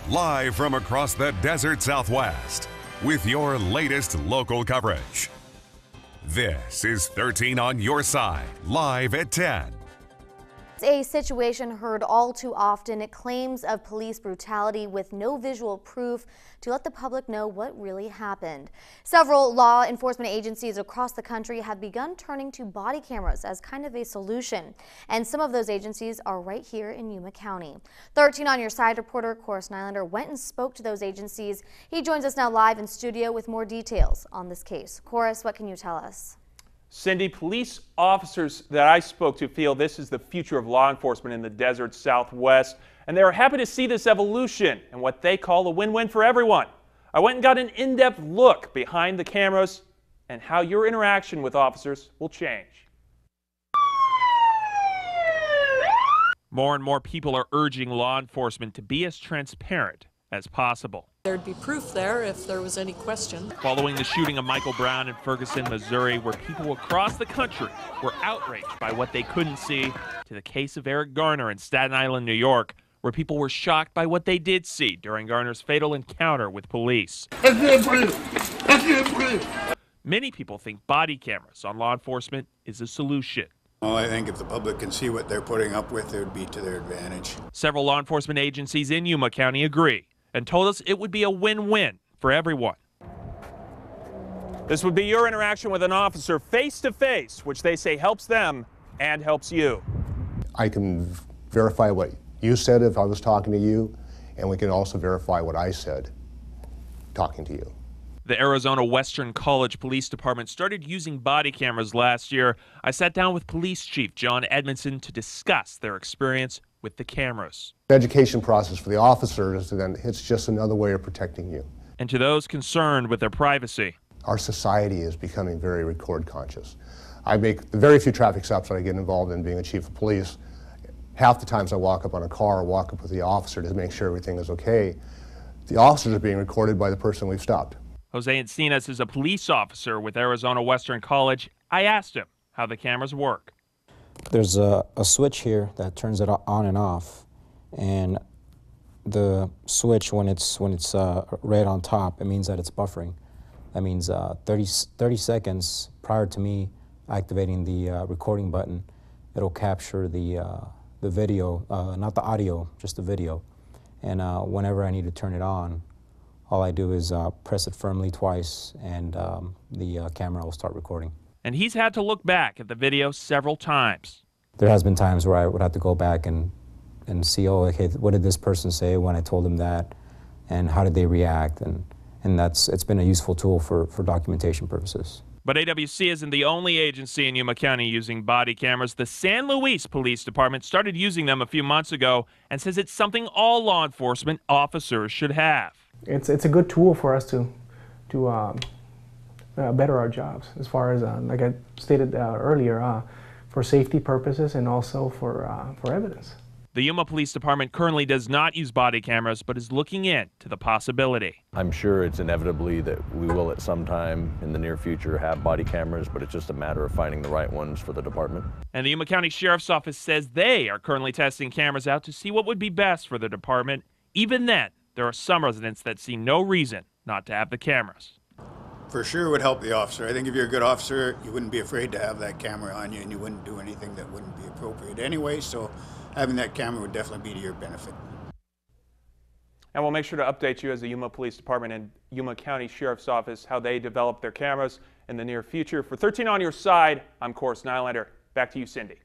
live from across the desert Southwest with your latest local coverage. This is 13 on Your Side, live at 10. A situation heard all too often, claims of police brutality with no visual proof to let the public know what really happened. Several law enforcement agencies across the country have begun turning to body cameras as kind of a solution, and some of those agencies are right here in Yuma County. 13 on Your Side reporter Corus Nylander went and spoke to those agencies. He joins us now live in studio with more details on this case. Corus, what can you tell us? Cindy, police officers that I spoke to feel this is the future of law enforcement in the desert Southwest, and they are happy to see this evolution and what they call a win-win for everyone. I went and got an in-depth look behind the cameras and how your interaction with officers will change. More and more people are urging law enforcement to be as transparent as possible. There'd be proof there if there was any question. Following the shooting of Michael Brown in Ferguson, Missouri, where people across the country were outraged by what they couldn't see, to the case of Eric Garner in Staten Island, New York, where people were shocked by what they did see during Garner's fatal encounter with police. I can't breathe. I can't breathe. Many people think body cameras on law enforcement is a solution. Well, I think if the public can see what they're putting up with, it would be to their advantage. Several law enforcement agencies in Yuma County agree and told us it would be a win-win for everyone. This would be your interaction with an officer face-to-face, which they say helps them and helps you. I can verify what you said if I was talking to you, and we can also verify what I said talking to you. The Arizona Western College Police Department started using body cameras last year. I sat down with Police Chief John Edmondson to discuss their experience with the cameras. The education process for the officers, then it's just another way of protecting you. And to those concerned with their privacy. Our society is becoming very record conscious. I make the very few traffic stops that I get involved in being a chief of police. Half the times I walk up on a car or walk up with the officer to make sure everything is okay. The officers are being recorded by the person we've stopped. Jose Encinas is a police officer with Arizona Western College. I asked him how the cameras work. There's a switch here that turns it on and off, and the switch, when it's red on top, it means that it's buffering. That means 30 seconds prior to me activating the recording button, it'll capture the video, not the audio, just the video. And whenever I need to turn it on, all I do is press it firmly twice, and the camera will start recording. And he's had to look back at the video several times. There has been times where I would have to go back and see, oh, okay, what did this person say when I told them that, and how did they react? And it's been a useful tool for documentation purposes. But AWC isn't the only agency in Yuma County using body cameras. The San Luis Police Department started using them a few months ago and says it's something all law enforcement officers should have. It's a good tool for us to better our jobs, as far as, like I stated earlier, for safety purposes and also for evidence. The Yuma Police Department currently does not use body cameras, but is looking into the possibility. I'm sure it's inevitably that we will at some time in the near future have body cameras, but it's just a matter of finding the right ones for the department. And the Yuma County Sheriff's Office says they are currently testing cameras out to see what would be best for the department. Even then, there are some residents that see no reason not to have the cameras. For sure would help the officer. I think if you're a good officer, you wouldn't be afraid to have that camera on you, and you wouldn't do anything that wouldn't be appropriate anyway, so having that camera would definitely be to your benefit. And we'll make sure to update you as the Yuma Police Department and Yuma County Sheriff's Office how they develop their cameras in the near future. For 13 on Your Side, I'm Corus Nylander. Back to you, Cindy.